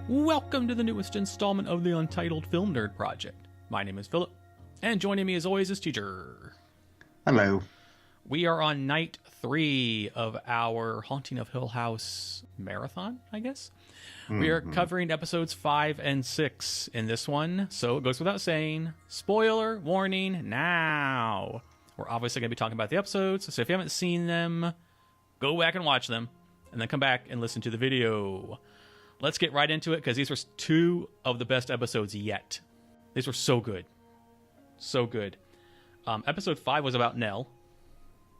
Welcome to the newest installment of the Untitled Film Nerd Project. My name is Philip, and joining me as always is Teacher. Hello. We are on night 3 of our Haunting of Hill House Marathon, I guess. We are covering episodes 5 and 6 in this one, so it goes without saying, spoiler warning now. We're obviously going to be talking about the episodes, so if you haven't seen them, go back and watch them, and then come back and listen to the video. Let's get right into it, because these were 2 of the best episodes yet. These were so good. So good. Episode 5 was about Nell.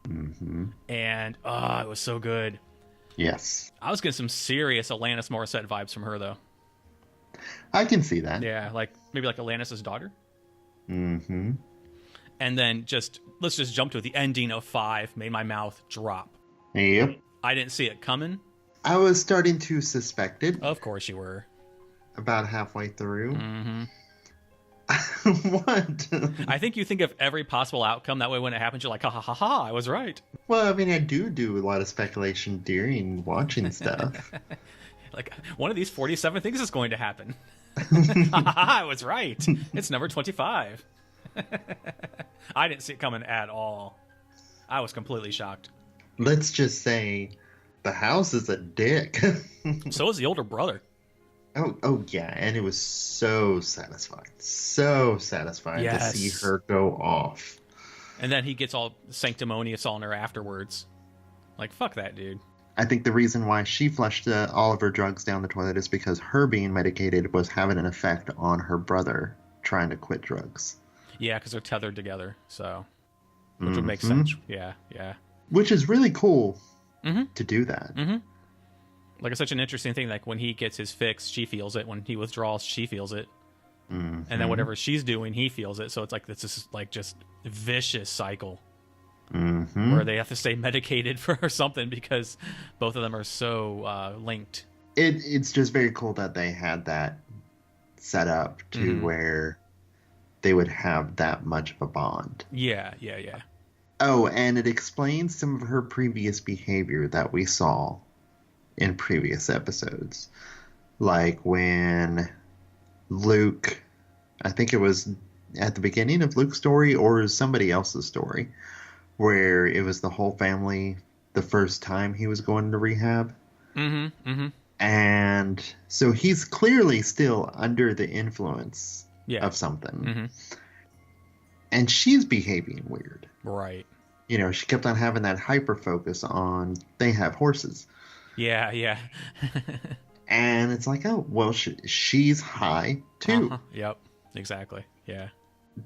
And, it was so good. Yes. I was getting some serious Alanis Morissette vibes from her, though. I can see that. Yeah, maybe like Alanis' daughter. Mm-hmm. And then let's just jump to the ending of 5, made my mouth drop. Yep. I didn't see it coming. I was starting to suspect it. Of course you were. About halfway through. Mm-hmm. What? I think you think of every possible outcome. That way when it happens, you're like, ha ha ha ha, I was right. Well, I mean, I do a lot of speculation during watching stuff. Like, one of these 47 things is going to happen. Ha ha ha, I was right. It's number 25. I didn't see it coming at all. I was completely shocked. Let's just say the house is a dick. So is the older brother. Oh yeah, and it was so satisfying. So satisfying to see her go off. And then he gets all sanctimonious on her afterwards. Like, fuck that, dude. I think the reason why she flushed all of her drugs down the toilet is because her being medicated was having an effect on her brother trying to quit drugs. Yeah, because they're tethered together, so... Which would make sense. Yeah. Which is really cool to do that. Mm-hmm. Like, it's such an interesting thing. Like, when he gets his fix, she feels it. When he withdraws, she feels it. And then whatever she's doing, he feels it. So it's like this like just vicious cycle where they have to stay medicated for something because both of them are so linked. It's just very cool that they had that set up to where they would have that much of a bond. Yeah. Oh, and it explains some of her previous behavior that we saw in previous episodes. Like when Luke, I think it was at the beginning of Luke's story or somebody else's story, where it was the whole family the first time he was going to rehab. And so he's clearly still under the influence of something. And she's behaving weird. Right. You know, she kept on having that hyper focus on they have horses. Yeah. And it's like, oh, well, she's high, too. Yep, exactly, yeah.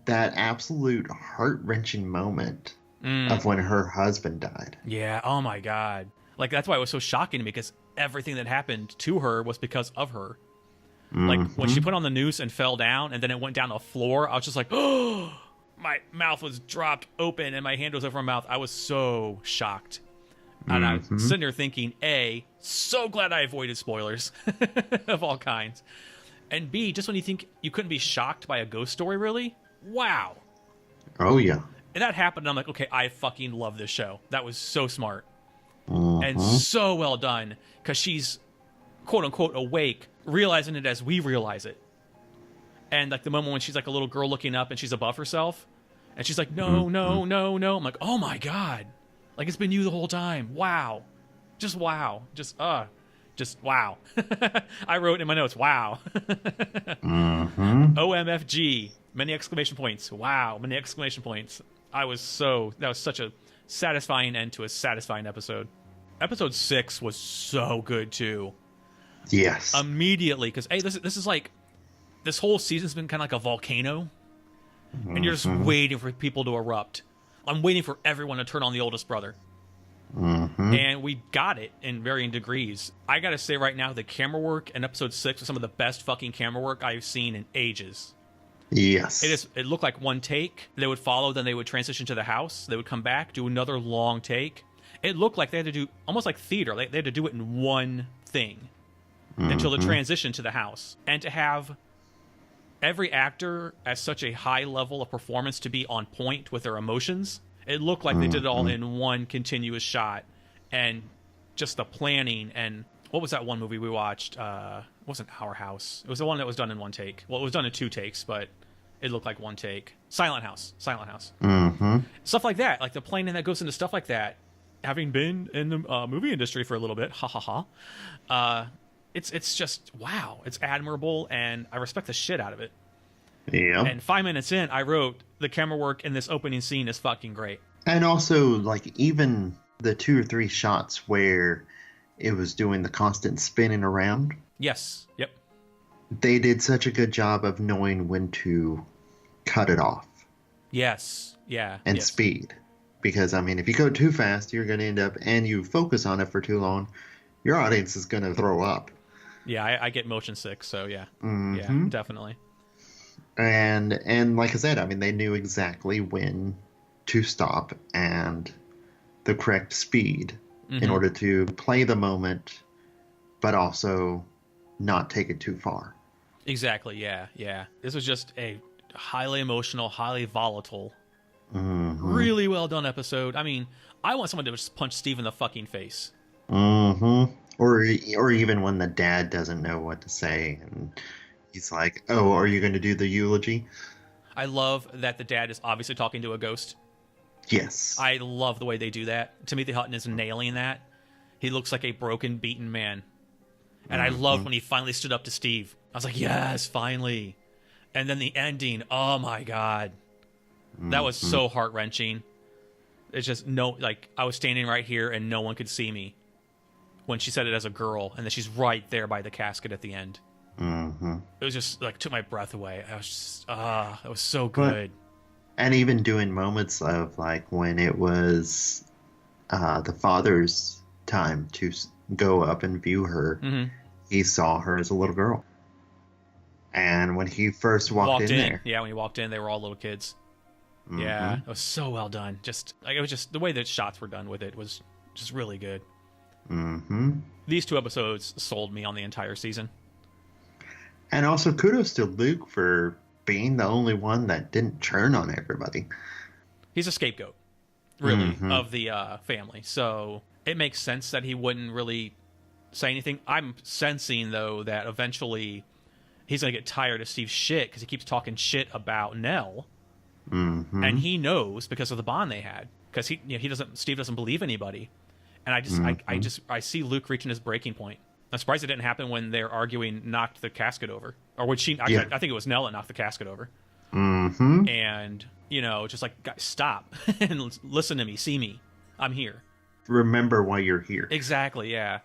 That absolute heart-wrenching moment of when her husband died. Yeah, oh my God. Like, that's why it was so shocking to me, because everything that happened to her was because of her. Like, when she put on the noose and fell down, and then it went down the floor, I was just like, oh, my mouth was dropped open, and my hand was over my mouth. I was so shocked. And I'm sitting there thinking, A, so glad I avoided spoilers of all kinds. And B, just when you think you couldn't be shocked by a ghost story, really? Wow. Oh, yeah. And that happened, and I'm like, okay, I fucking love this show. That was so smart. And so well done, because she's, quote-unquote, awake, realizing it as we realize it. And, like, the moment when she's, like, a little girl looking up and she's above herself, and she's like, no. I'm like, oh, my God. Like, it's been you the whole time. Wow. Just wow. Just wow. I wrote in my notes, wow. OMFG. Many exclamation points. Wow. Many exclamation points. That was such a satisfying end to a satisfying episode. Episode 6 was so good, too. Yes. Immediately, because, hey, this is like, this whole season's been kind of like a volcano, and you're just waiting for people to erupt. I'm waiting for everyone to turn on the oldest brother. And we got it in varying degrees. I gotta say right now, the camera work in episode 6 was some of the best fucking camera work I've seen in ages. Yes. It looked like one take. They would follow, then they would transition to the house. They would come back, do another long take. It looked like they had to do, almost like theater, they had to do it in one thing until the transition to the house. And to have every actor at such a high level of performance to be on point with their emotions. It looked like they did it all in one continuous shot. And just the planning and what was that one movie we watched? It wasn't Our House. It was the one that was done in one take. Well, it was done in 2 takes, but it looked like one take. Silent House. Mm-hmm. Stuff like that. Like the planning that goes into stuff like that. Having been in the movie industry for a little bit, it's just, wow. It's admirable, and I respect the shit out of it. Yeah. And 5 minutes in, I wrote, the camera work in this opening scene is fucking great. And also, like, even the 2 or 3 shots where it was doing the constant spinning around. Yes. Yep. They did such a good job of knowing when to cut it off. Yes. Yeah. And yes. speed. Because, I mean, if you go too fast, you're going to end up, and you focus on it for too long, your audience is going to throw up. Yeah, I get motion sick, so yeah. Mm-hmm. Yeah, definitely. And like I said, I mean, they knew exactly when to stop and the correct speed in order to play the moment, but also not take it too far. Exactly, yeah. This was just a highly emotional, highly volatile, really well done episode. I mean, I want someone to just punch Steve in the fucking face. Mm-hmm. Or even when the dad doesn't know what to say and he's like, oh, are you going to do the eulogy? I love that the dad is obviously talking to a ghost. Yes. I love the way they do that. Timothy Hutton is nailing that. He looks like a broken, beaten man. And I loved when he finally stood up to Steve. I was like, yes, finally. And then the ending, oh my God. That was so heart-wrenching. It's just I was standing right here and no one could see me when she said it as a girl, and then she's right there by the casket at the end. Mm-hmm. It was just like took my breath away. I was just that was so good. And even doing moments of like when it was the father's time to go up and view her, he saw her as a little girl. And when he first walked in there, when he walked in, they were all little kids. Yeah, it was so well done. Just like it was just the way that shots were done with it was just really good. These 2 episodes sold me on the entire season. And also kudos to Luke for being the only one that didn't turn on everybody. He's a scapegoat, really, of the family. So it makes sense that he wouldn't really say anything. I'm sensing, though, that eventually he's going to get tired of Steve's shit because he keeps talking shit about Nell. And he knows because of the bond they had. Because Steve doesn't believe anybody. And I see Luke reaching his breaking point. I'm surprised it didn't happen when they're arguing, knocked the casket over. Or when she, actually, I think it was Nell that knocked the casket over. And, just like, guys, stop and listen to me, see me. I'm here. Remember why you're here. Exactly, yeah.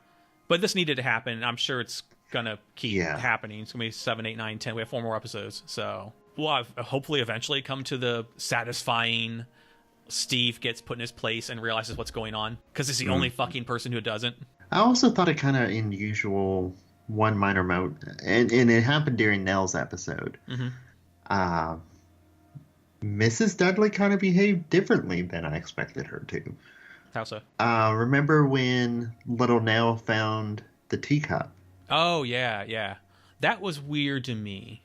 But this needed to happen. I'm sure it's going to keep happening. It's going to be 7, 8, 9, 10. We have 4 more episodes. So we'll hopefully eventually come to the satisfying Steve gets put in his place and realizes what's going on. Because he's the only fucking person who doesn't. I also thought it kind of unusual, one minor note, and it happened during Nell's episode. Mrs. Dudley kind of behaved differently than I expected her to. How so? Remember when little Nell found the teacup? Oh, yeah. That was weird to me.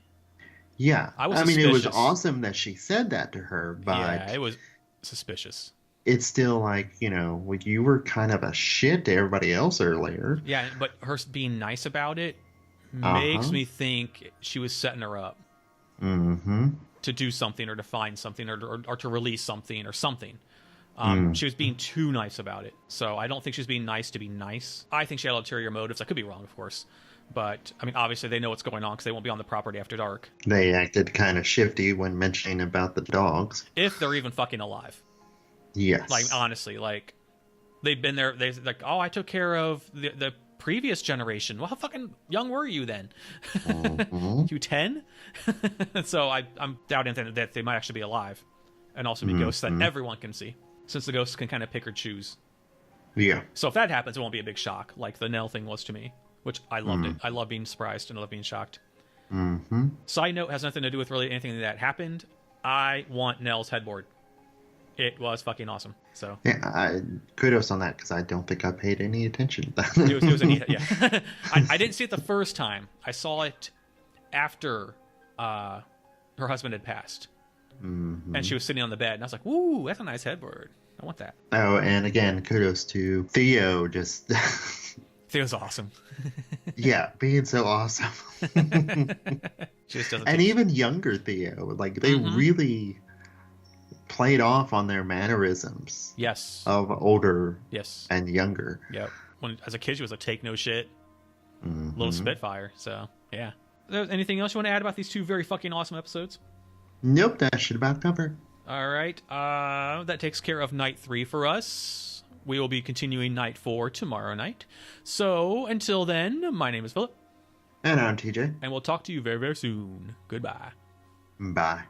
Yeah. I mean, it was awesome that she said that to her, but... Yeah, it was suspicious. It's still like, you were kind of a shit to everybody else earlier. Yeah, but her being nice about it makes me think she was setting her up to do something or to find something or to release something or something. She was being too nice about it. So I don't think she was being nice to be nice. I think she had ulterior motives. I could be wrong, of course. But, I mean, obviously they know what's going on because they won't be on the property after dark. They acted kind of shifty when mentioning about the dogs. If they're even fucking alive. Yes. Like, honestly, like, they've been there. They're like, oh, I took care of the previous generation. Well, how fucking young were you then? You 10? So I'm doubting that they might actually be alive. And also be ghosts that everyone can see. Since the ghosts can kind of pick or choose. Yeah. So if that happens, it won't be a big shock, like the Nell thing was to me. Which I loved it. I love being surprised and I love being shocked. Side note, has nothing to do with really anything that happened. I want Nell's headboard. It was fucking awesome. So yeah, kudos on that because I don't think I paid any attention to that. it was a neat, yeah. I didn't see it the first time. I saw it after her husband had passed, and she was sitting on the bed, and I was like, "Woo, that's a nice headboard. I want that." Oh, and again, kudos to Theo. Theo's awesome. Yeah, being so awesome. Just doesn't. And even younger Theo, like they really played off on their mannerisms. Yes. Of older. Yes. And younger. Yep. When as a kid, she was a take no shit, little spitfire. So yeah. There's anything else you want to add about these two very fucking awesome episodes? Nope, that should about cover. All right. That takes care of night 3 for us. We will be continuing night 4 tomorrow night. So until then, my name is Philip. And I'm TJ. And we'll talk to you very, very soon. Goodbye. Bye.